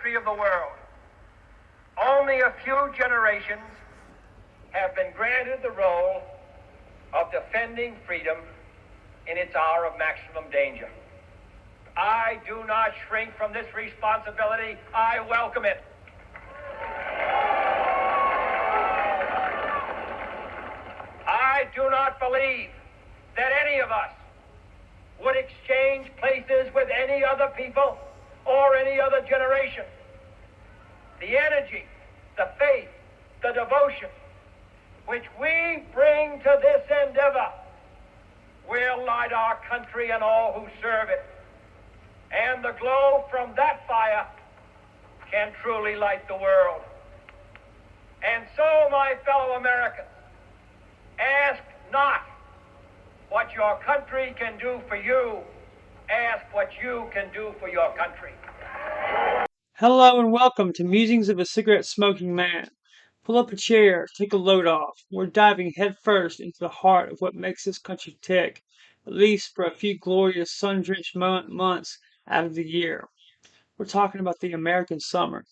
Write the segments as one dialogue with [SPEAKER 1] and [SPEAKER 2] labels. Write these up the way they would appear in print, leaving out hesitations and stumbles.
[SPEAKER 1] history of the world, only a few generations have been granted the role of defending freedom in its hour of maximum danger. I do not shrink from this responsibility. I welcome it. I do not believe that any of us would exchange places with any other people or any other generation. The energy, the faith, the devotion which we bring to this endeavor will light our country and all who serve it. And the glow from that fire can truly light the world. And so, my fellow Americans, ask not what your country can do for you. Ask what you can do for your country.
[SPEAKER 2] Hello and welcome to Musings of a Cigarette-Smoking Man. Pull up a chair, take a load off. We're diving headfirst into the heart of what makes this country tick, at least for a few glorious sun-drenched months out of the year. We're talking about the American summer.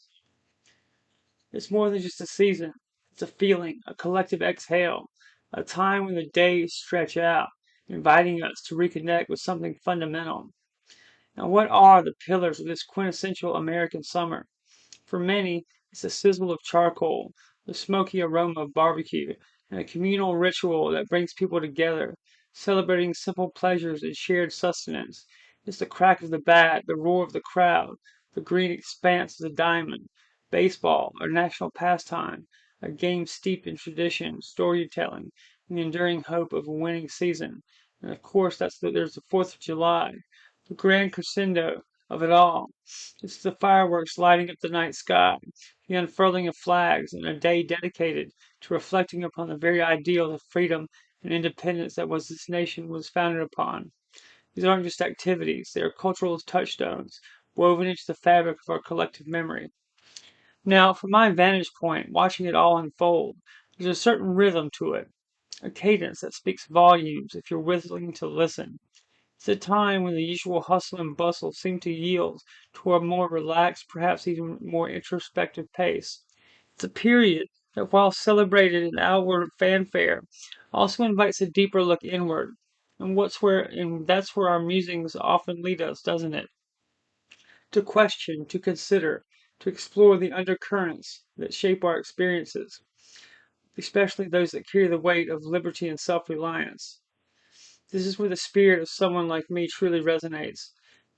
[SPEAKER 2] It's more than just a season. It's a feeling, a collective exhale, a time when the days stretch out, inviting us to reconnect with something fundamental. Now, what are the pillars of this quintessential American summer? For many, it's the sizzle of charcoal, the smoky aroma of barbecue, and a communal ritual that brings people together, celebrating simple pleasures and shared sustenance. It's the crack of the bat, the roar of the crowd, the green expanse of the diamond, baseball, our national pastime, a game steeped in tradition, storytelling, and the enduring hope of a winning season. And of course, there's the 4th of July, the grand crescendo of it all. It's the fireworks lighting up the night sky, the unfurling of flags, and a day dedicated to reflecting upon the very ideal of freedom and independence that this nation was founded upon. These aren't just activities, they are cultural touchstones, woven into the fabric of our collective memory. Now, from my vantage point, watching it all unfold, there's a certain rhythm to it, a cadence that speaks volumes if you're willing to listen. It's a time when the usual hustle and bustle seem to yield to a more relaxed, perhaps even more introspective pace. It's a period that, while celebrated in outward fanfare, also invites a deeper look inward. And that's where our musings often lead us, doesn't it? To question, to consider, to explore the undercurrents that shape our experiences, especially those that carry the weight of liberty and self-reliance. This is where the spirit of someone like me truly resonates.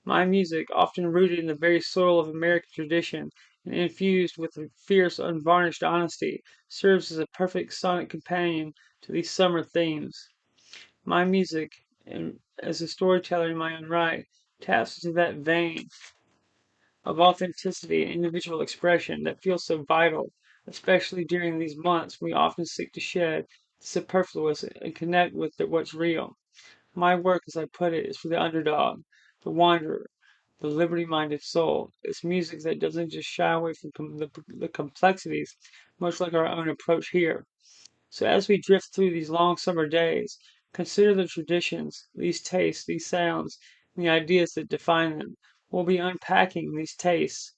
[SPEAKER 2] My music, often rooted in the very soil of American tradition and infused with a fierce, unvarnished honesty, serves as a perfect sonic companion to these summer themes. My music, and as a storyteller in my own right, taps into that vein of authenticity and individual expression that feels so vital, especially during these months when we often seek to shed the superfluous and connect with what's real. My work, as I put it, is for the underdog, the wanderer, the liberty-minded soul. It's music that doesn't just shy away from the complexities, much like our own approach here. So as we drift through these long summer days, consider the traditions, these tastes, these sounds, and the ideas that define them. We'll be unpacking these tastes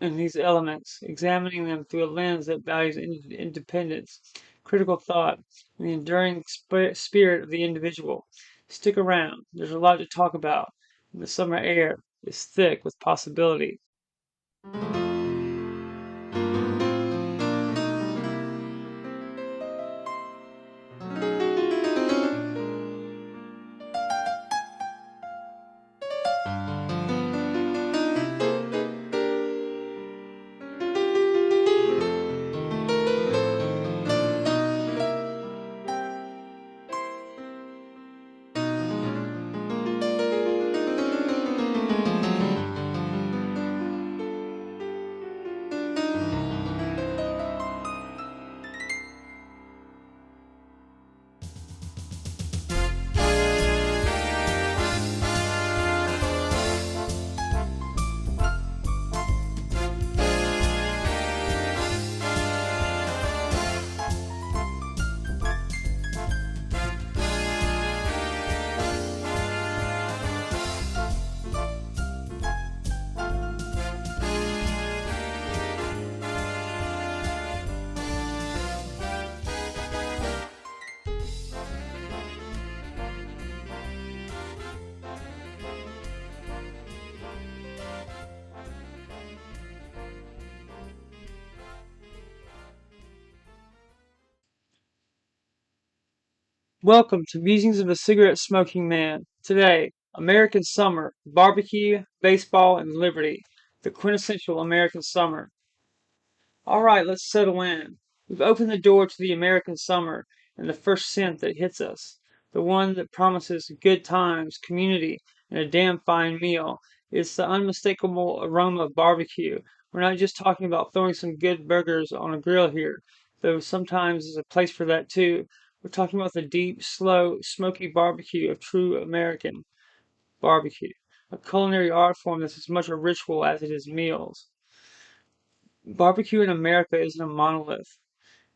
[SPEAKER 2] and these elements, examining them through a lens that values independence, critical thought, and the enduring spirit of the individual. Stick around, there's a lot to talk about, and the summer air is thick with possibility. Welcome to Musings of a Cigarette Smoking Man. Today, American Summer, barbecue, baseball, and liberty. The quintessential American summer. All right, let's settle in. We've opened the door to the American summer and the first scent that hits us. The one that promises good times, community, and a damn fine meal. It's the unmistakable aroma of barbecue. We're not just talking about throwing some good burgers on a grill here, though sometimes there's a place for that too. We're talking about the deep, slow, smoky barbecue of true American barbecue, a culinary art form that's as much a ritual as it is meals. Barbecue in America isn't a monolith.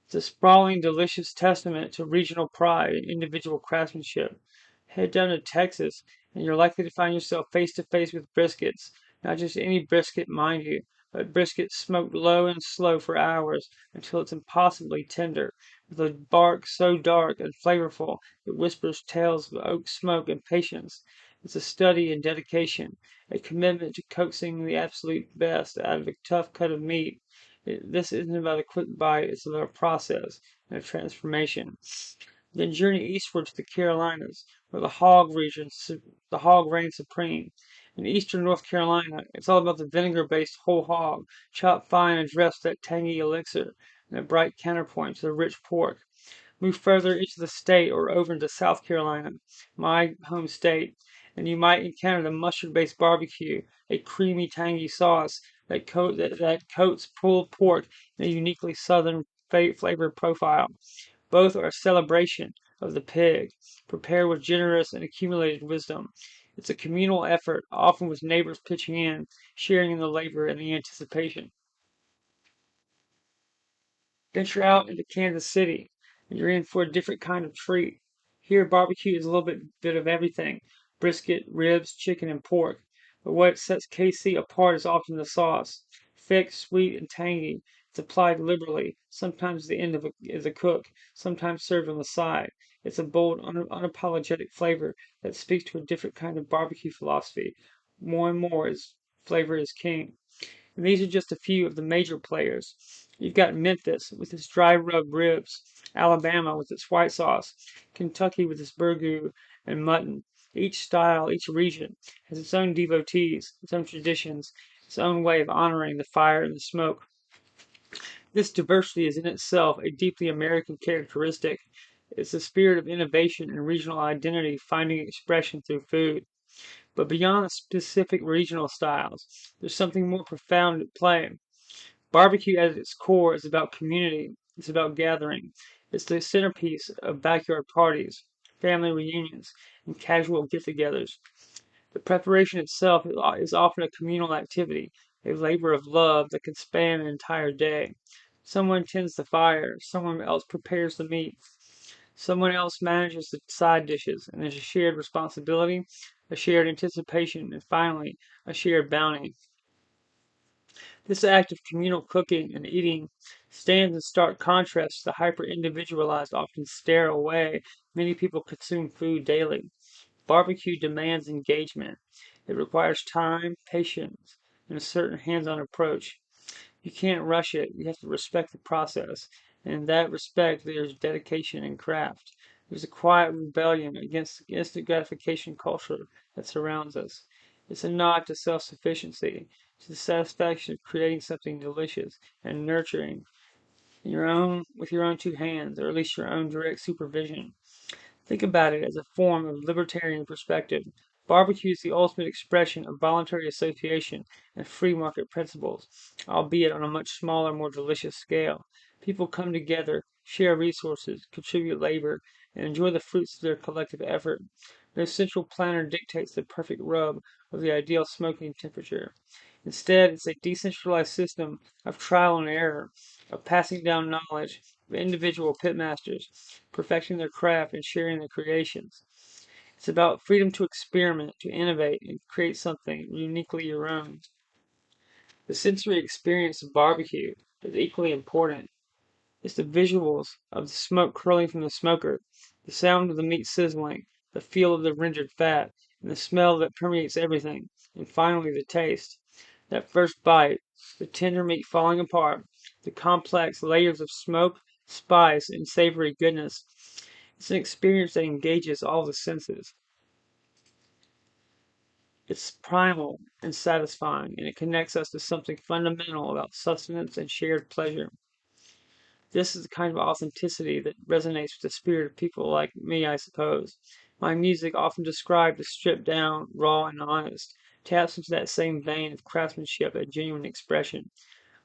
[SPEAKER 2] It's a sprawling, delicious testament to regional pride and individual craftsmanship. Head down to Texas, and you're likely to find yourself face to face with briskets. Not just any brisket, mind you, but brisket smoked low and slow for hours until it's impossibly tender, with a bark so dark and flavorful it whispers tales of oak smoke and patience. It's a study in dedication, a commitment to coaxing the absolute best out of a tough cut of meat. This isn't about a quick bite, it's about a process and a transformation. Then journey eastward to the Carolinas, where the hog reigns supreme. In eastern North Carolina, it's all about the vinegar-based whole hog, chopped fine and dressed that tangy elixir, and a bright counterpoint to the rich pork. Move further into the state or over into South Carolina, my home state, and you might encounter the mustard-based barbecue, a creamy, tangy sauce that coats pulled pork in a uniquely southern flavor profile. Both are a celebration of the pig, prepared with generous and accumulated wisdom. It's a communal effort, often with neighbors pitching in, sharing in the labor and the anticipation. Venture out into Kansas City, and you're in for a different kind of treat. Here, barbecue is a little bit of everything: brisket, ribs, chicken, and pork. But what sets KC apart is often the sauce. Thick, sweet, and tangy, it's applied liberally, sometimes at the end of the cook, sometimes served on the side. It's a bold, unapologetic flavor that speaks to a different kind of barbecue philosophy. More and more, is flavor is king. And these are just a few of the major players. You've got Memphis with its dry rub ribs, Alabama with its white sauce, Kentucky with its burgoo and mutton. Each style, each region, has its own devotees, its own traditions, its own way of honoring the fire and the smoke. This diversity is in itself a deeply American characteristic. It's the spirit of innovation and regional identity finding expression through food. But beyond the specific regional styles, there's something more profound at play. Barbecue at its core is about community. It's about gathering. It's the centerpiece of backyard parties, family reunions, and casual get-togethers. The preparation itself is often a communal activity, a labor of love that can span an entire day. Someone tends the fire, someone else prepares the meat, someone else manages the side dishes, and there's a shared responsibility, a shared anticipation, and finally, a shared bounty. This act of communal cooking and eating stands in stark contrast to the hyper-individualized, often sterile way many people consume food daily. Barbecue demands engagement. It requires time, patience, and a certain hands-on approach. You can't rush it. You have to respect the process. And in that respect, there's dedication and craft. There's a quiet rebellion against the instant gratification culture that surrounds us. It's a nod to self-sufficiency, to the satisfaction of creating something delicious and nurturing with your own two hands, or at least your own direct supervision. Think about it as a form of libertarian perspective. Barbecue is the ultimate expression of voluntary association and free market principles, albeit on a much smaller, more delicious scale. People come together, share resources, contribute labor, and enjoy the fruits of their collective effort. No central planner dictates the perfect rub or the ideal smoking temperature. Instead, it's a decentralized system of trial and error, of passing down knowledge, of individual pitmasters, perfecting their craft and sharing their creations. It's about freedom to experiment, to innovate, and create something uniquely your own. The sensory experience of barbecue is equally important. It's the visuals of the smoke curling from the smoker, the sound of the meat sizzling, the feel of the rendered fat, and the smell that permeates everything, and finally the taste. That first bite, the tender meat falling apart, the complex layers of smoke, spice, and savory goodness. It's an experience that engages all the senses. It's primal and satisfying, and it connects us to something fundamental about sustenance and shared pleasure. This is the kind of authenticity that resonates with the spirit of people like me, I suppose. My music, often described as stripped down, raw, and honest, taps into that same vein of craftsmanship and genuine expression.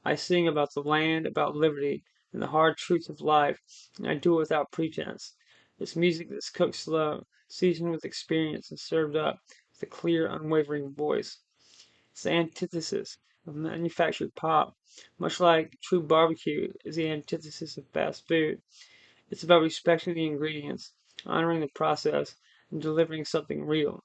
[SPEAKER 2] I sing about the land, about liberty, and the hard truths of life, and I do it without pretense. It's music that's cooked slow, seasoned with experience, and served up with a clear, unwavering voice. It's the antithesis of manufactured pop, much like true barbecue is the antithesis of fast food. It's about respecting the ingredients, honoring the process, and delivering something real.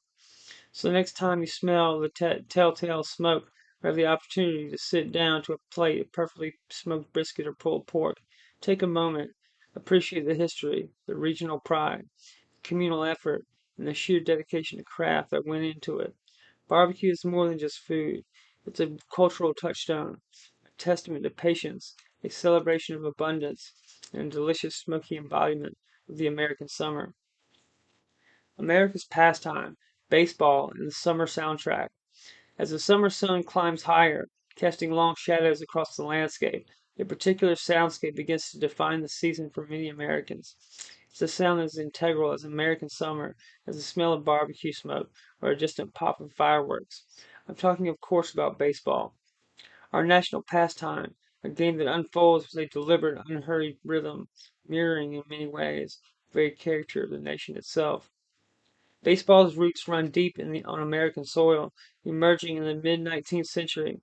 [SPEAKER 2] So the next time you smell the telltale smoke or have the opportunity to sit down to a plate of perfectly smoked brisket or pulled pork, take a moment, appreciate the history, the regional pride, communal effort, and the sheer dedication to craft that went into it. Barbecue is more than just food. It's a cultural touchstone, a testament to patience, a celebration of abundance, and a delicious smoky embodiment of the American summer. America's pastime, baseball, and the summer soundtrack. As the summer sun climbs higher, casting long shadows across the landscape, a particular soundscape begins to define the season for many Americans. It's a sound as integral as American summer as the smell of barbecue smoke or a distant pop of fireworks. I'm talking, of course, about baseball, our national pastime, a game that unfolds with a deliberate, unhurried rhythm, mirroring in many ways the very character of the nation itself. Baseball's roots run deep on American soil, emerging in the mid-19th century.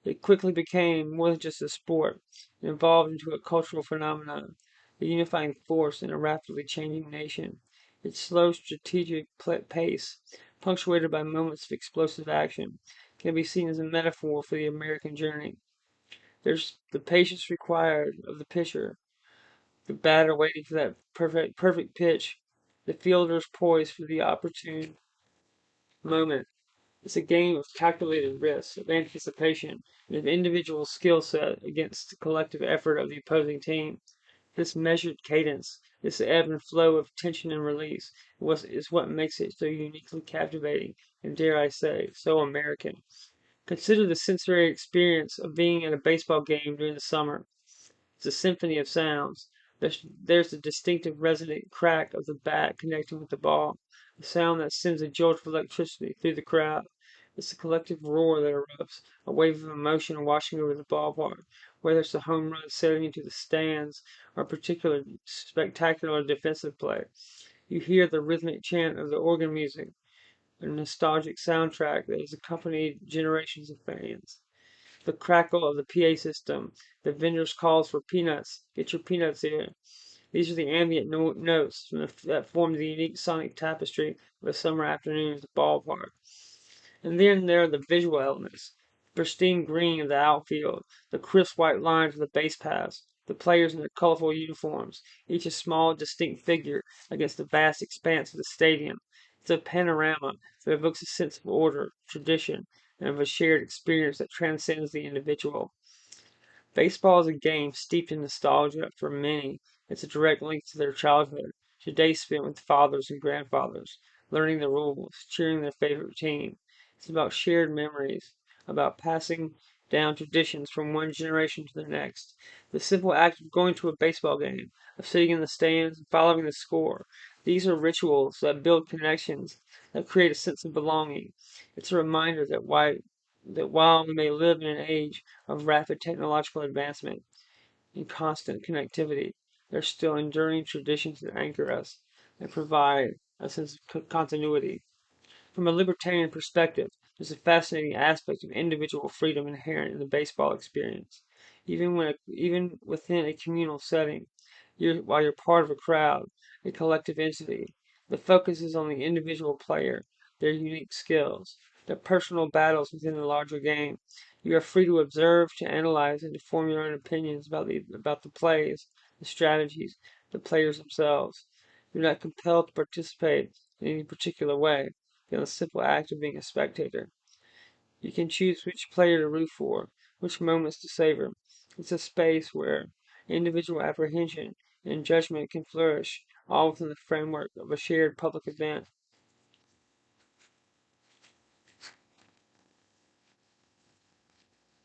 [SPEAKER 2] It quickly became more than just a sport. It evolved into a cultural phenomenon, a unifying force in a rapidly changing nation. Its slow, strategic pace, punctuated by moments of explosive action, can be seen as a metaphor for the American journey. There's the patience required of the pitcher, the batter waiting for that perfect pitch, the fielders poised for the opportune moment. It's a game of calculated risk, of anticipation, and of individual skill set against the collective effort of the opposing team. This measured cadence, this ebb and flow of tension and release, is what makes it so uniquely captivating and, dare I say, so American. Consider the sensory experience of being at a baseball game during the summer. It's a symphony of sounds. There's the distinctive resonant crack of the bat connecting with the ball, a sound that sends a jolt of electricity through the crowd. It's the collective roar that erupts, a wave of emotion washing over the ballpark, whether it's a home run sailing into the stands or a particular spectacular defensive play. You hear the rhythmic chant of the organ music, a nostalgic soundtrack that has accompanied generations of fans. The crackle of the PA system, the vendor's calls for peanuts. Get your peanuts here. These are the ambient notes that form the unique sonic tapestry of a summer afternoon at the ballpark. And then there are the visual elements. The pristine green of the outfield, the crisp white lines of the base paths, the players in their colorful uniforms, each a small, distinct figure against the vast expanse of the stadium. It's a panorama that evokes a sense of order, tradition, and of a shared experience that transcends the individual. Baseball is a game steeped in nostalgia for many. It's a direct link to their childhood, to days spent with fathers and grandfathers, learning the rules, cheering their favorite team. It's about shared memories, about passing down traditions from one generation to the next. The simple act of going to a baseball game, of sitting in the stands and following the score. These are rituals that build connections, that create a sense of belonging. It's a reminder that while we may live in an age of rapid technological advancement and constant connectivity, there are still enduring traditions that anchor us and provide a sense of continuity. From a libertarian perspective, there's a fascinating aspect of individual freedom inherent in the baseball experience. Even within a communal setting, while you're part of a crowd, a collective entity, the focus is on the individual player, their unique skills, their personal battles within the larger game. You are free to observe, to analyze, and to form your own opinions about the plays, the strategies, the players themselves. You're not compelled to participate in any particular way beyond the simple act of being a spectator. You can choose which player to root for, which moments to savor. It's a space where individual apprehension and judgment can flourish, all within the framework of a shared public event.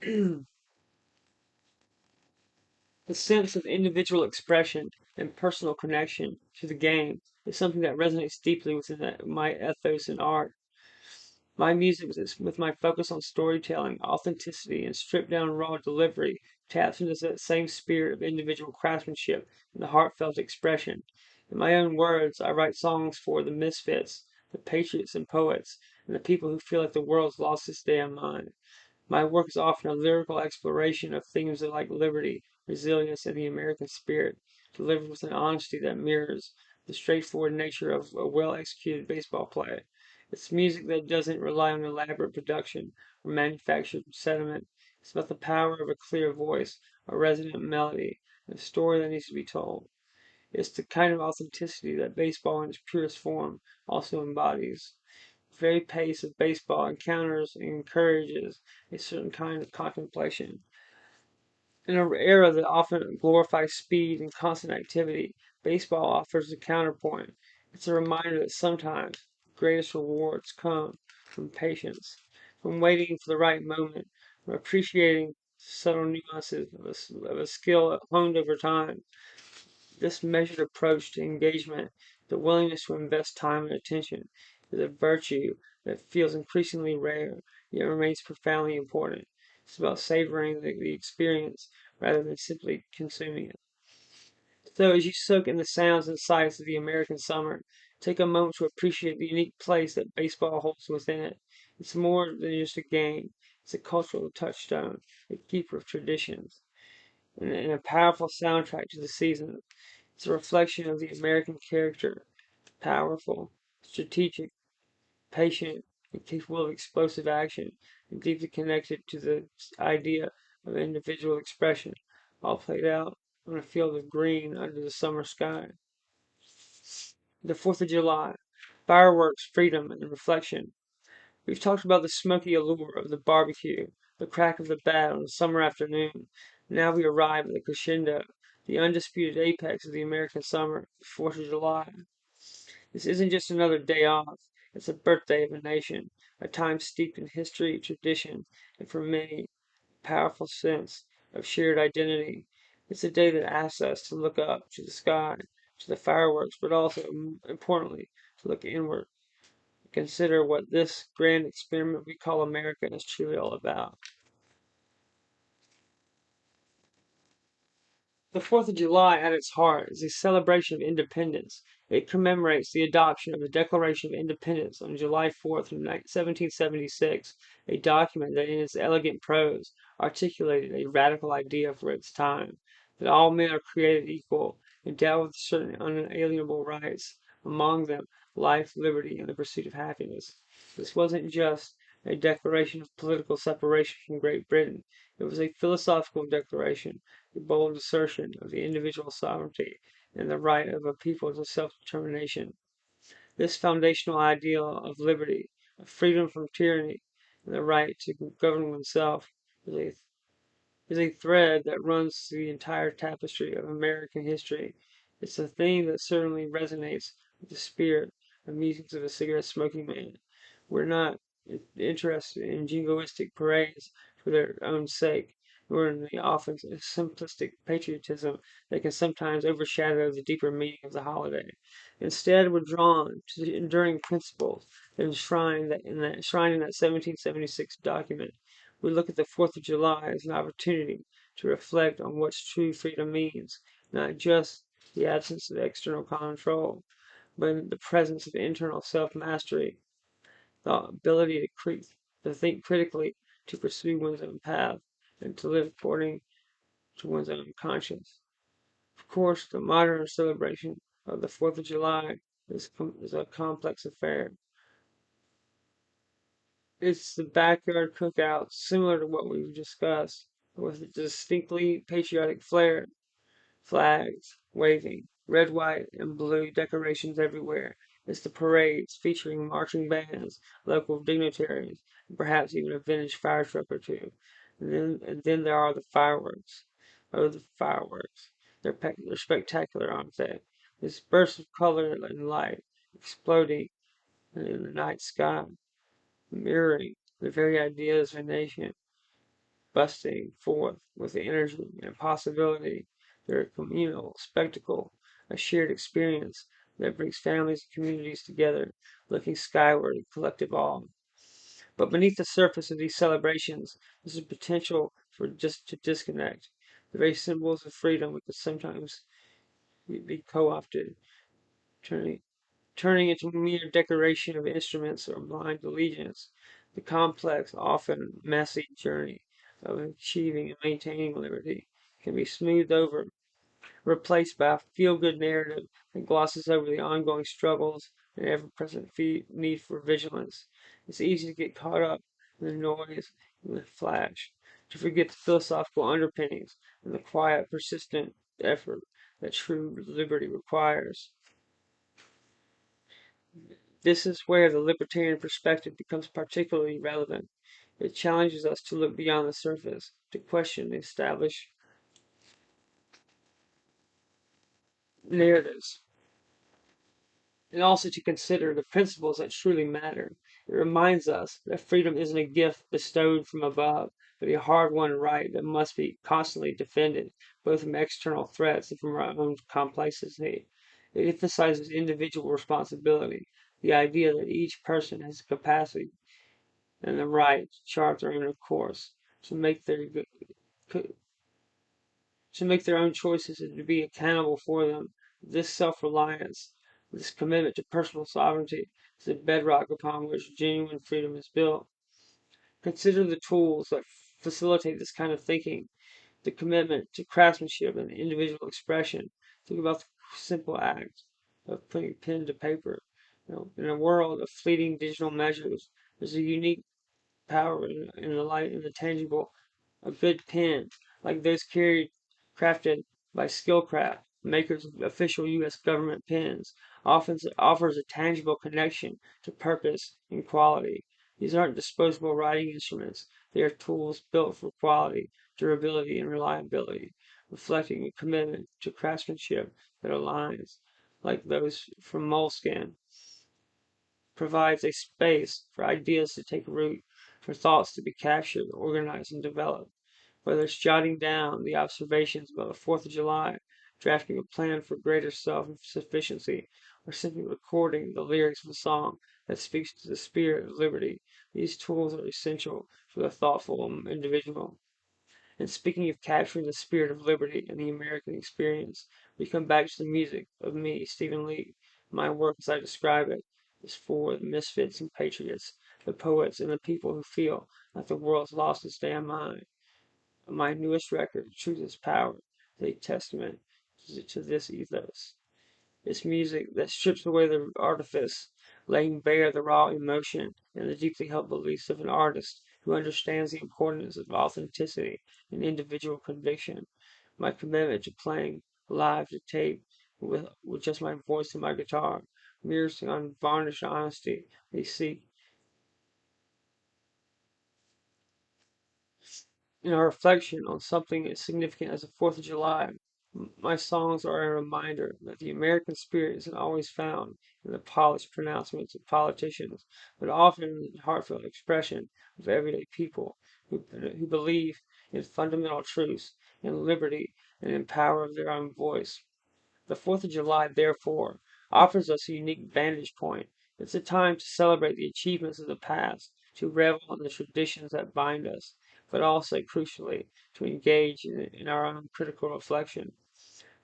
[SPEAKER 2] The sense of individual expression and personal connection to the game is something that resonates deeply within my ethos in art. My music, with my focus on storytelling, authenticity, and stripped down raw delivery, taps into that same spirit of individual craftsmanship and the heartfelt expression. In my own words, I write songs for the misfits, the patriots and poets, and the people who feel like the world's lost its damn mind. My work is often a lyrical exploration of themes like liberty, resilience, and the American spirit, delivered with an honesty that mirrors the straightforward nature of a well executed baseball play. It's music that doesn't rely on elaborate production or manufactured sentiment. It's about the power of a clear voice, a resonant melody, and a story that needs to be told. It's the kind of authenticity that baseball in its purest form also embodies. The very pace of baseball encounters and encourages a certain kind of contemplation. In an era that often glorifies speed and constant activity, baseball offers a counterpoint. It's a reminder that sometimes the greatest rewards come from patience, from waiting for the right moment, from appreciating subtle nuances of a skill honed over time. This measured approach to engagement, the willingness to invest time and attention, is a virtue that feels increasingly rare, yet remains profoundly important. It's about savoring the experience rather than simply consuming it. So, as you soak in the sounds and sights of the American summer, take a moment to appreciate the unique place that baseball holds within it. It's more than just a game, it's a cultural touchstone, a keeper of traditions, and a powerful soundtrack to the season. It's a reflection of the American character, powerful, strategic, patient, and capable of explosive action, and deeply connected to the idea of individual expression, all played out on a field of green under the summer sky. The 4th of July, fireworks, freedom, and reflection. We've talked about the smoky allure of the barbecue, the crack of the bat on a summer afternoon. Now we arrive at the crescendo, the undisputed apex of the American summer, the 4th of July. This isn't just another day off, it's a birthday of a nation, a time steeped in history, tradition, and for many, a powerful sense of shared identity. It's a day that asks us to look up to the sky, to the fireworks, but also, importantly, to look inward, consider what this grand experiment we call America is truly all about. The 4th of July, at its heart, is a celebration of independence. It commemorates the adoption of the Declaration of Independence on July 4th, 1776, a document that in its elegant prose articulated a radical idea for its time, that all men are created equal, endowed with certain unalienable rights, among them life, liberty, and the pursuit of happiness. This wasn't just a declaration of political separation from Great Britain. It was a philosophical declaration, a bold assertion of the individual sovereignty and the right of a people to self-determination. This foundational ideal of liberty, of freedom from tyranny, and the right to govern oneself is a is a thread that runs through the entire tapestry of American history. It's a theme that certainly resonates with the spirit of Musings of a Cigarette Smoking Man. We're not interested in jingoistic parades for their own sake, nor in the often simplistic patriotism that can sometimes overshadow the deeper meaning of the holiday. Instead, we're drawn to the enduring principles enshrined in that 1776 document. We look at the 4th of July as an opportunity to reflect on what true freedom means, not just the absence of external control, but the presence of internal self-mastery, the ability to think critically, to pursue one's own path, and to live according to one's own conscience. Of course, the modern celebration of the 4th of July is a complex affair. It's the backyard cookout, similar to what we've discussed, with a distinctly patriotic flair, flags waving, red, white, and blue decorations everywhere. It's the parades featuring marching bands, local dignitaries, and perhaps even a vintage fire truck or two. And then there are the fireworks. Oh, the fireworks. They're spectacular, aren't they? This burst of color and light exploding in the night sky, mirroring the very ideas of a nation, busting forth with the energy and possibility. They're a communal spectacle, a shared experience that brings families and communities together, looking skyward in collective awe. But beneath the surface of these celebrations is the potential for just to disconnect. The very symbols of freedom we could sometimes be co-opted, turning into mere decoration of instruments or blind allegiance. The complex, often messy journey of achieving and maintaining liberty can be smoothed over, replaced by a feel-good narrative that glosses over the ongoing struggles and ever-present need for vigilance. It's easy to get caught up in the noise and the flash, to forget the philosophical underpinnings and the quiet, persistent effort that true liberty requires. This is where the libertarian perspective becomes particularly relevant. It challenges us to look beyond the surface, to question the established narratives, and also to consider the principles that truly matter. It reminds us that freedom isn't a gift bestowed from above, but a hard-won right that must be constantly defended, both from external threats and from our own complacency. It emphasizes individual responsibility, the idea that each person has the capacity and the right to chart their own course, to make their own choices and to be accountable for them. This self-reliance, this commitment to personal sovereignty, is the bedrock upon which genuine freedom is built. Consider the tools that facilitate this kind of thinking, the commitment to craftsmanship and individual expression. Think about the simple act of putting pen to paper. In a world of fleeting digital measures, there's a unique power in the light and the tangible. A good pen, like those crafted by Skillcraft, makers of official U.S. government pens, often offers a tangible connection to purpose and quality. These aren't disposable writing instruments. They are tools built for quality, durability, and reliability, reflecting a commitment to craftsmanship that aligns, like those from Moleskin, provides a space for ideas to take root, for thoughts to be captured, organized, and developed. Whether it's jotting down the observations about the 4th of July, drafting a plan for greater self-sufficiency, or simply recording the lyrics of a song that speaks to the spirit of liberty, these tools are essential for the thoughtful individual. And speaking of capturing the spirit of liberty and the American experience, we come back to the music of me, Stephen Lee. My work, as I describe it, is for the misfits and patriots, the poets and the people who feel that the world's lost its damn mind. My newest record, Truth is Power, is a testament to this ethos. It's music that strips away the artifice, laying bare the raw emotion and the deeply held beliefs of an artist who understands the importance of authenticity and individual conviction. My commitment to playing live to tape with just my voice and my guitar mirrors the unvarnished honesty they seek in a reflection on something as significant as the 4th of July. My songs are a reminder that the American spirit isn't always found in the polished pronouncements of politicians, but often in the heartfelt expression of everyday people who believe in fundamental truths, in liberty, and in power of their own voice. The 4th of July, therefore, offers us a unique vantage point. It's a time to celebrate the achievements of the past, to revel in the traditions that bind us, but also, crucially, to engage in our own critical reflection.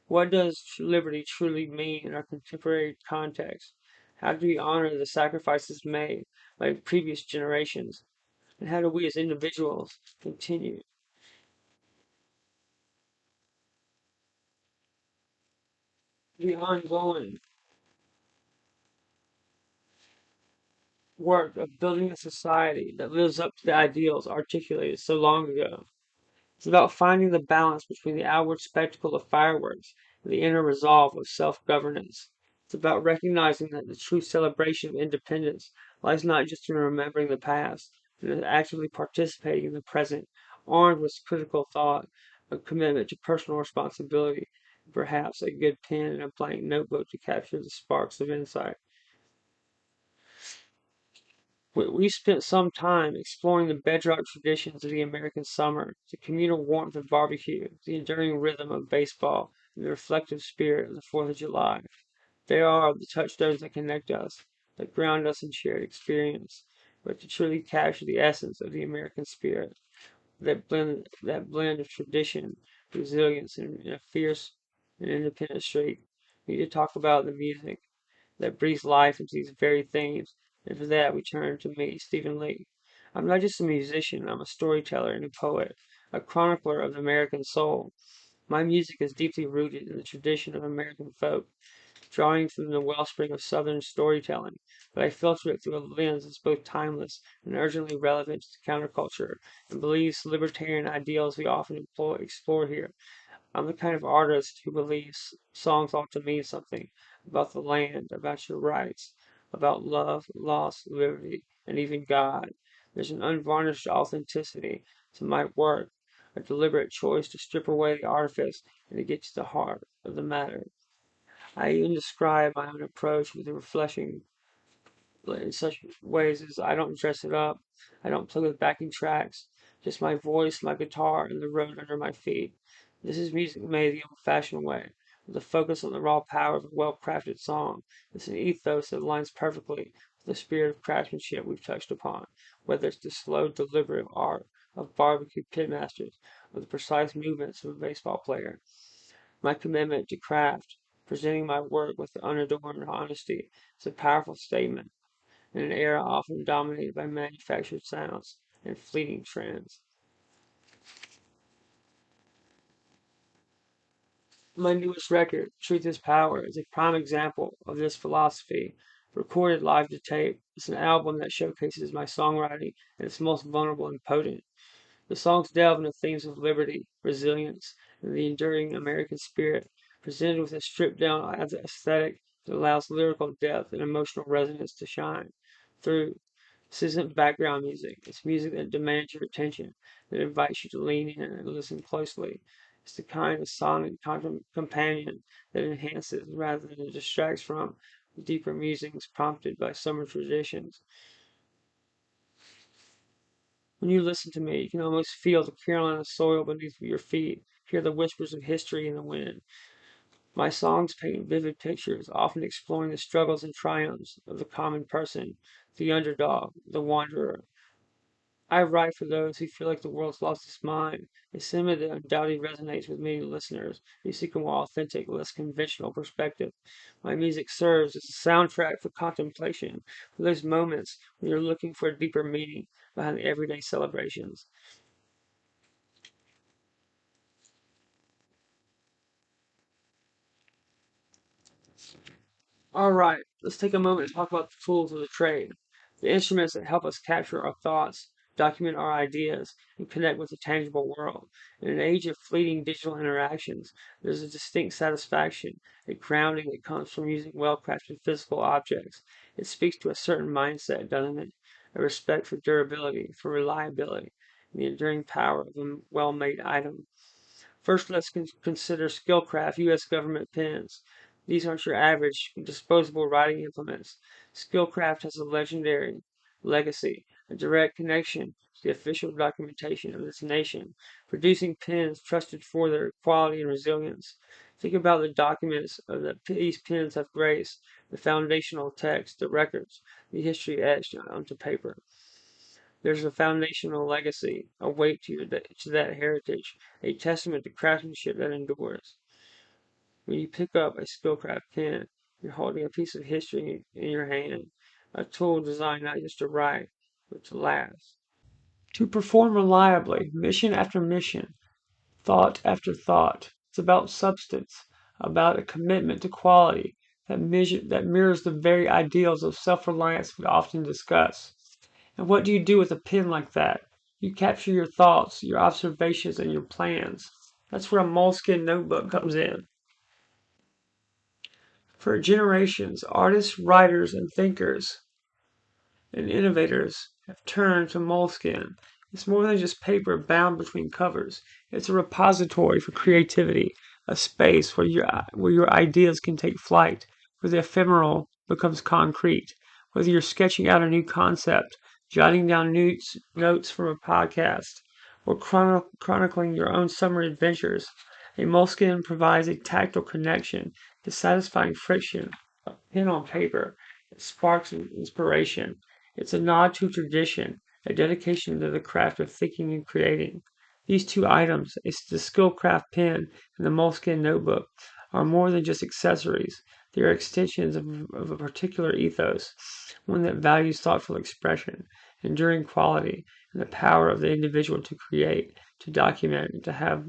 [SPEAKER 2] What does liberty truly mean in our contemporary context? How do we honor the sacrifices made by previous generations? And how do we as individuals continue the ongoing work of building a society that lives up to the ideals articulated so long ago? It's about finding the balance between the outward spectacle of fireworks and the inner resolve of self-governance. It's about recognizing that the true celebration of independence lies not just in remembering the past, but in actively participating in the present, armed with critical thought, a commitment to personal responsibility, perhaps a good pen and a blank notebook to capture the sparks of insight. We spent some time exploring the bedrock traditions of the American summer, the communal warmth of barbecue, the enduring rhythm of baseball, and the reflective spirit of the 4th of July. They are the touchstones that connect us, that ground us in shared experience, but to truly capture the essence of the American spirit, that blend of tradition, resilience, and a fierce and independent streak. We need to talk about the music that breathes life into these very themes, and for that we turn to me, Stephen Lee. I'm not just a musician, I'm a storyteller and a poet, a chronicler of the American soul. My music is deeply rooted in the tradition of American folk, drawing from the wellspring of Southern storytelling, but I filter it through a lens that's both timeless and urgently relevant to counterculture and believes libertarian ideals we often explore here. I'm the kind of artist who believes songs ought to mean something about the land, about your rights, about love, loss, liberty, and even God. There's an unvarnished authenticity to my work, a deliberate choice to strip away the artifice and to get to the heart of the matter. I even describe my own approach with a reflection in such ways as I don't dress it up, I don't play with backing tracks, just my voice, my guitar, and the road under my feet. This is music made the old-fashioned way, with a focus on the raw power of a well-crafted song. It's an ethos that aligns perfectly with the spirit of craftsmanship we've touched upon, whether it's the slow, deliberate art of barbecue pitmasters or the precise movements of a baseball player. My commitment to craft, presenting my work with unadorned honesty, is a powerful statement in an era often dominated by manufactured sounds and fleeting trends. My newest record, Truth is Power, is a prime example of this philosophy. Recorded live to tape, it's an album that showcases my songwriting at its most vulnerable and potent. The songs delve into themes of liberty, resilience, and the enduring American spirit, presented with a stripped down aesthetic that allows lyrical depth and emotional resonance to shine through. This isn't background music. It's music that demands your attention, that invites you to lean in and listen closely. It's the kind of sonic companion that enhances rather than distracts from the deeper musings prompted by summer traditions. When you listen to me, you can almost feel the Carolina soil beneath your feet, hear the whispers of history in the wind. My songs paint vivid pictures, often exploring the struggles and triumphs of the common person, the underdog, the wanderer. I write for those who feel like the world's lost its mind, a sentiment that undoubtedly resonates with many listeners who seek a more authentic, less conventional perspective. My music serves as a soundtrack for contemplation, for those moments when you're looking for a deeper meaning behind the everyday celebrations. All right, let's take a moment to talk about the tools of the trade, the instruments that help us capture our thoughts, document our ideas, and connect with the tangible world. In an age of fleeting digital interactions, there's a distinct satisfaction, a grounding that comes from using well-crafted physical objects. It speaks to a certain mindset, doesn't it? A respect for durability, for reliability, and the enduring power of a well-made item. First, let's consider Skillcraft U.S. government pens. These aren't your average disposable writing implements. Skillcraft has a legendary legacy, a direct connection to the official documentation of this nation, producing pens trusted for their quality and resilience. Think about the documents that these pens have graced, the foundational text, the records, the history etched onto paper. There's a foundational legacy, a weight to that heritage, a testament to craftsmanship that endures. When you pick up a Skillcraft pen, you're holding a piece of history in your hand, a tool designed not just to write, but to last. To perform reliably, mission after mission, thought after thought. It's about substance, about a commitment to quality that mirrors the very ideals of self-reliance we often discuss. And what do you do with a pen like that? You capture your thoughts, your observations, and your plans. That's where a moleskin notebook comes in. For generations, artists, writers, and thinkers and innovators have turned to moleskin. It's more than just paper bound between covers. It's a repository for creativity, a space where your ideas can take flight, where the ephemeral becomes concrete. Whether you're sketching out a new concept, jotting down notes from a podcast, or chronicling your own summer adventures, a moleskin provides a tactile connection, the satisfying friction of pen on paper. It sparks inspiration. It's a nod to tradition, a dedication to the craft of thinking and creating. These two items, the Skillcraft pen and the moleskin notebook, are more than just accessories. They are extensions of a particular ethos, one that values thoughtful expression, enduring quality, and the power of the individual to create, to document, and to have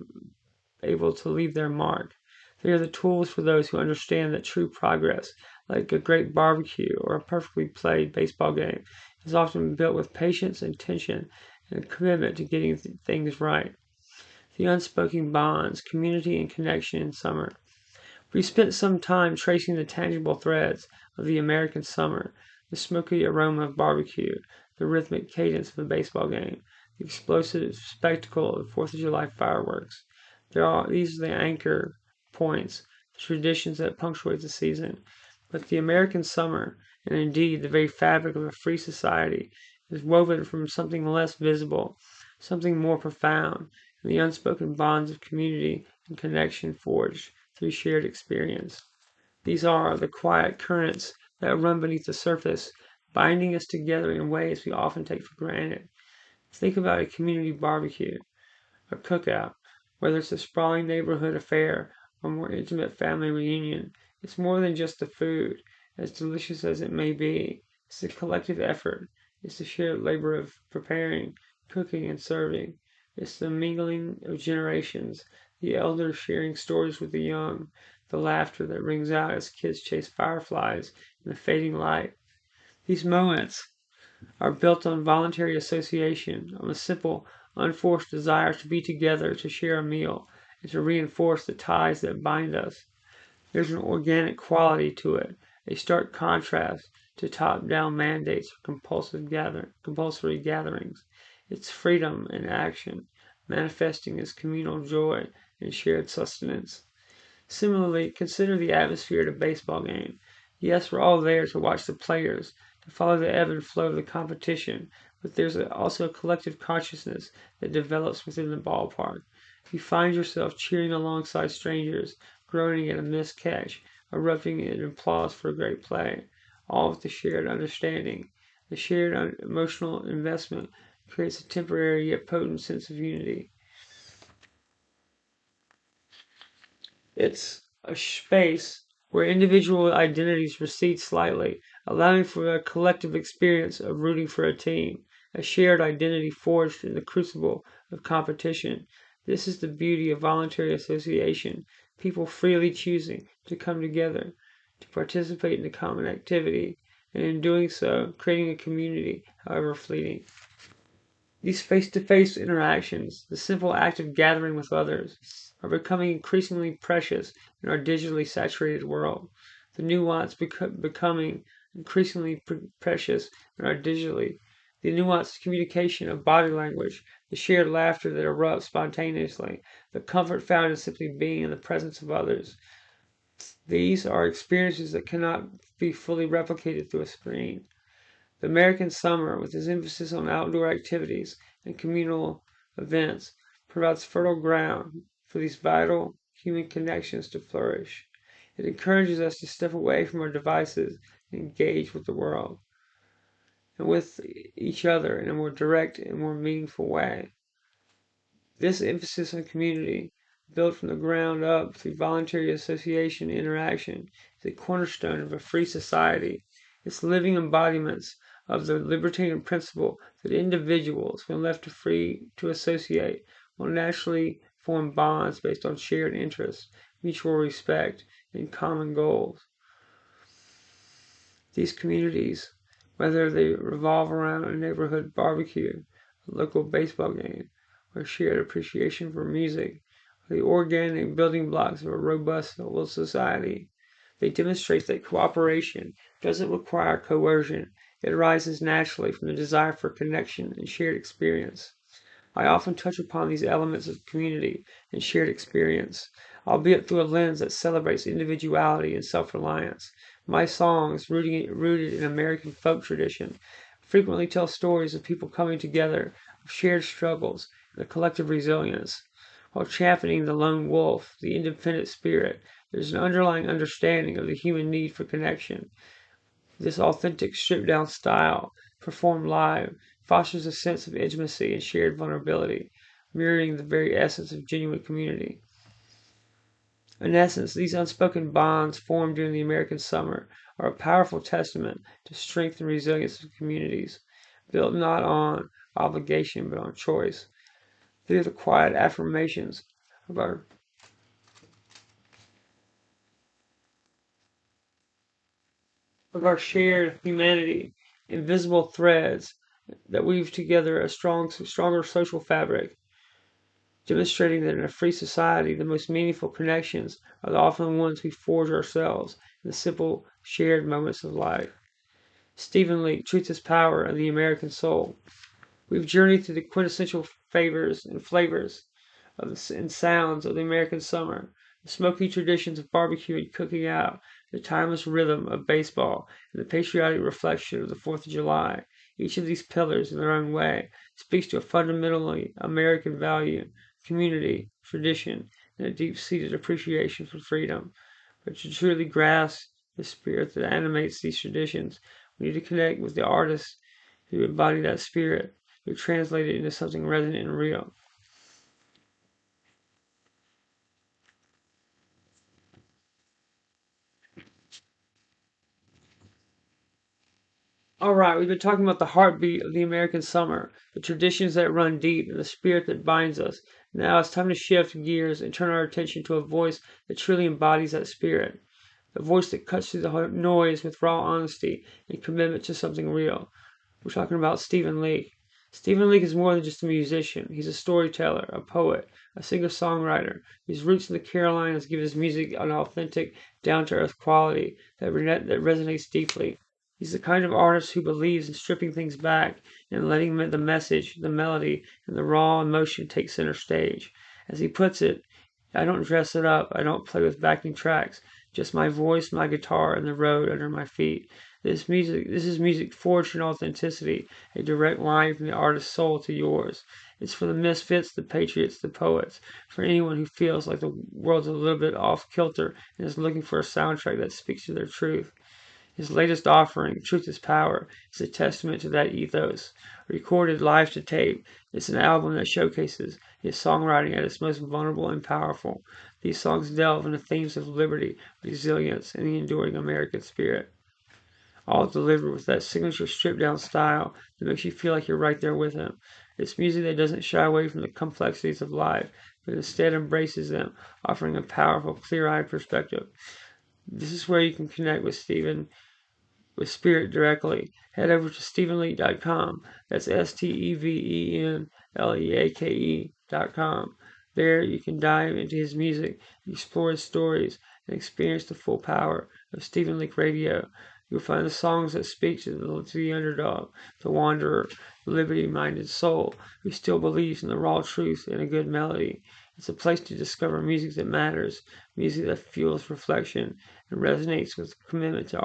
[SPEAKER 2] able to leave their mark. They are the tools for those who understand that true progress, like a great barbecue or a perfectly played baseball game, is often built with patience, intention, and a commitment to getting things right. The unspoken bonds, community, and connection in summer. We spent some time tracing the tangible threads of the American summer, the smoky aroma of barbecue, the rhythmic cadence of a baseball game, the explosive spectacle of 4th of July fireworks. These are the anchor points, the traditions that punctuate the season. But the American summer, and indeed the very fabric of a free society, is woven from something less visible, something more profound, in the unspoken bonds of community and connection forged through shared experience. These are the quiet currents that run beneath the surface, binding us together in ways we often take for granted. Think about a community barbecue, a cookout, whether it's a sprawling neighborhood affair or a more intimate family reunion. It's more than just the food, as delicious as it may be. It's the collective effort. It's the shared labor of preparing, cooking, and serving. It's the mingling of generations, the elders sharing stories with the young, the laughter that rings out as kids chase fireflies in the fading light. These moments are built on voluntary association, on a simple, unforced desire to be together, to share a meal, and to reinforce the ties that bind us. There's an organic quality to it, a stark contrast to top-down mandates or compulsory gatherings. It's freedom in action, manifesting as communal joy and shared sustenance. Similarly, consider the atmosphere at a baseball game. Yes, we're all there to watch the players, to follow the ebb and flow of the competition, but there's also a collective consciousness that develops within the ballpark. You find yourself cheering alongside strangers, groaning at a missed catch, erupting in applause for a great play, all with the shared understanding. The shared emotional investment creates a temporary yet potent sense of unity. It's a space where individual identities recede slightly, allowing for a collective experience of rooting for a team, a shared identity forged in the crucible of competition. This is the beauty of voluntary association, people freely choosing to come together, to participate in a common activity, and in doing so, creating a community, however fleeting. These face-to-face interactions, the simple act of gathering with others, are becoming increasingly precious in our digitally saturated world. The becoming increasingly precious in our digitally. The nuanced communication of body language, the shared laughter that erupts spontaneously, the comfort found in simply being in the presence of others. These are experiences that cannot be fully replicated through a screen. The American summer, with its emphasis on outdoor activities and communal events, provides fertile ground for these vital human connections to flourish. It encourages us to step away from our devices and engage with the world and with each other in a more direct and more meaningful way. This emphasis on community, built from the ground up through voluntary association and interaction, is a cornerstone of a free society. It's living embodiments of the libertarian principle that individuals, when left free to associate, will naturally form bonds based on shared interests, mutual respect, and common goals. These communities, whether they revolve around a neighborhood barbecue, a local baseball game, or shared appreciation for music, are the organic building blocks of a robust civil society. They demonstrate that cooperation doesn't require coercion. It arises naturally from the desire for connection and shared experience. I often touch upon these elements of community and shared experience, albeit through a lens that celebrates individuality and self-reliance. My songs, rooted in American folk tradition, frequently tell stories of people coming together, of shared struggles, and a collective resilience. While championing the lone wolf, the independent spirit, there's an underlying understanding of the human need for connection. This authentic, stripped-down style, performed live, fosters a sense of intimacy and shared vulnerability, mirroring the very essence of genuine community. In essence, these unspoken bonds formed during the American summer are a powerful testament to strength and resilience of communities, built not on obligation but on choice. Through the quiet affirmations of our shared humanity, invisible threads that weave together a stronger social fabric, demonstrating that in a free society, the most meaningful connections are often the ones we forge ourselves in the simple, shared moments of life. Stephen Leake, Truth is Power, and the American Soul. We've journeyed through the quintessential flavors and sounds of the American summer, the smoky traditions of barbecue and cooking out, the timeless rhythm of baseball, and the patriotic reflection of the 4th of July. Each of these pillars, in their own way, speaks to a fundamentally American value, community, tradition, and a deep-seated appreciation for freedom. But to truly grasp the spirit that animates these traditions, we need to connect with the artists who embody that spirit, who translate it into something resonant and real. All right, we've been talking about the heartbeat of the American summer, the traditions that run deep, and the spirit that binds us. Now it's time to shift gears and turn our attention to a voice that truly embodies that spirit, a voice that cuts through the noise with raw honesty and commitment to something real. We're talking about Stephen Leake. Stephen Leake is more than just a musician. He's a storyteller, a poet, a singer-songwriter. His roots in the Carolinas give his music an authentic, down-to-earth quality that resonates deeply. He's the kind of artist who believes in stripping things back and letting the message, the melody, and the raw emotion take center stage. As he puts it, I don't dress it up, I don't play with backing tracks, just my voice, my guitar, and the road under my feet. This is music forged in authenticity, a direct line from the artist's soul to yours. It's for the misfits, the patriots, the poets, for anyone who feels like the world's a little bit off kilter and is looking for a soundtrack that speaks to their truth. His latest offering, Truth is Power, is a testament to that ethos. Recorded live to tape, it's an album that showcases his songwriting at its most vulnerable and powerful. These songs delve into themes of liberty, resilience, and the enduring American spirit, all delivered with that signature stripped down style that makes you feel like you're right there with him. It's music that doesn't shy away from the complexities of life, but instead embraces them, offering a powerful, clear eyed perspective. This is where you can connect with Spirit directly. Head over to StephenLeake.com. That's StevенLeake.com. There you can dive into his music, explore his stories, and experience the full power of Stephen Leake Radio. You'll find the songs that speak to the underdog, the wanderer, the liberty-minded soul who still believes in the raw truth and a good melody. It's a place to discover music that matters, music that fuels reflection and resonates with commitment to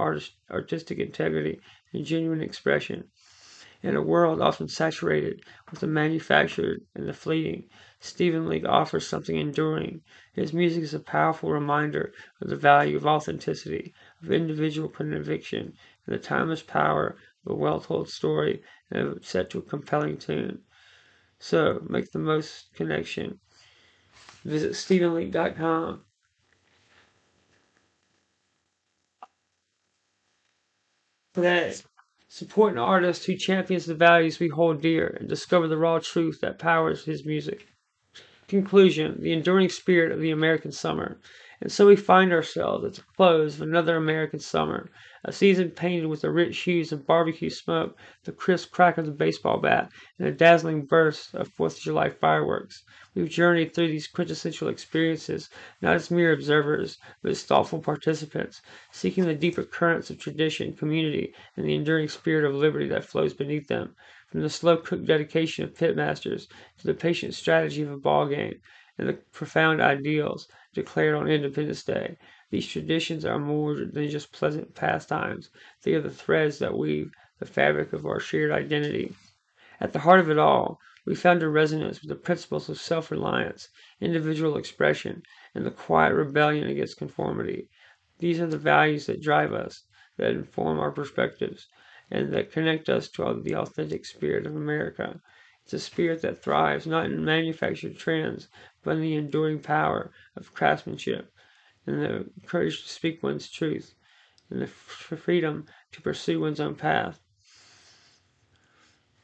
[SPEAKER 2] artistic integrity and genuine expression. In a world often saturated with the manufactured and the fleeting, Stephen Leake offers something enduring. His music is a powerful reminder of the value of authenticity, of individual conviction, and the timeless power of a well-told story and set to a compelling tune. So, make the most connection. Visit StephenLeake.com. Today, support an artist who champions the values we hold dear and discover the raw truth that powers his music. Conclusion: the enduring spirit of the American summer. And so we find ourselves at the close of another American summer, a season painted with the rich hues of barbecue smoke, the crisp crack of the baseball bat, and the dazzling burst of Fourth of July fireworks. We've journeyed through these quintessential experiences not as mere observers, but as thoughtful participants, seeking the deeper currents of tradition, community, and the enduring spirit of liberty that flows beneath them. From the slow-cooked dedication of pitmasters to the patient strategy of a ball game and the profound ideals declared on Independence Day. These traditions are more than just pleasant pastimes. They are the threads that weave the fabric of our shared identity. At the heart of it all, we found a resonance with the principles of self-reliance, individual expression, and the quiet rebellion against conformity. These are the values that drive us, that inform our perspectives, and that connect us to the authentic spirit of America. It's a spirit that thrives not in manufactured trends, but in the enduring power of craftsmanship, and the courage to speak one's truth, and the freedom to pursue one's own path.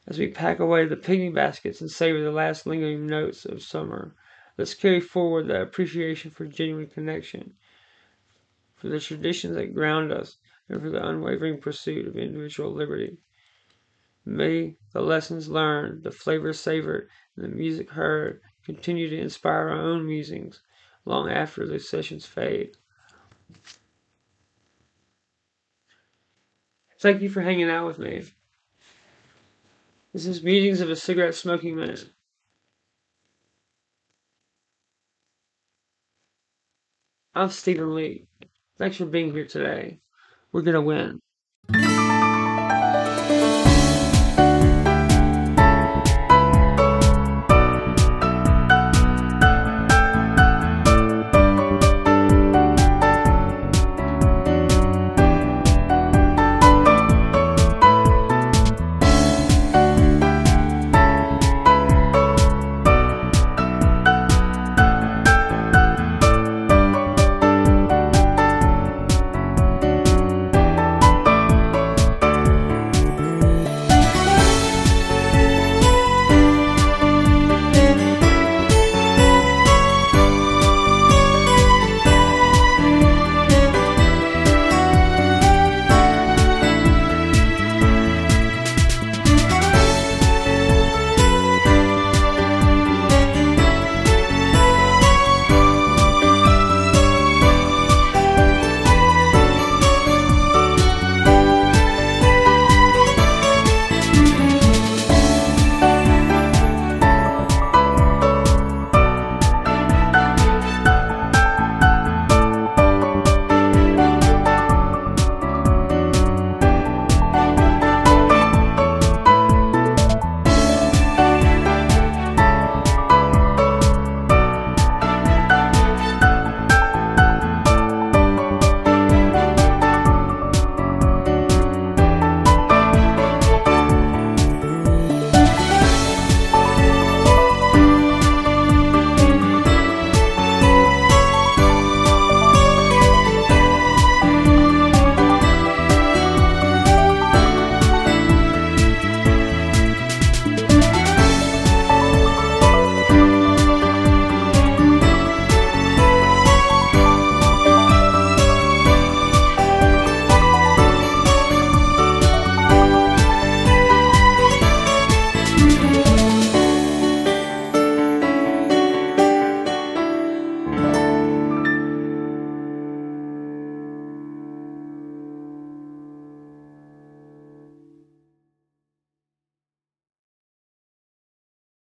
[SPEAKER 2] As we pack away the picnic baskets and savor the last lingering notes of summer, let's carry forward that appreciation for genuine connection, for the traditions that ground us, and for the unwavering pursuit of individual liberty. May the lessons learned, the flavors savored, and the music heard continue to inspire our own musings long after the sessions fade. Thank you for hanging out with me. This is Musings of a Cigarette Smoking Man. I'm Stephen Lee. Thanks for being here today. We're gonna win.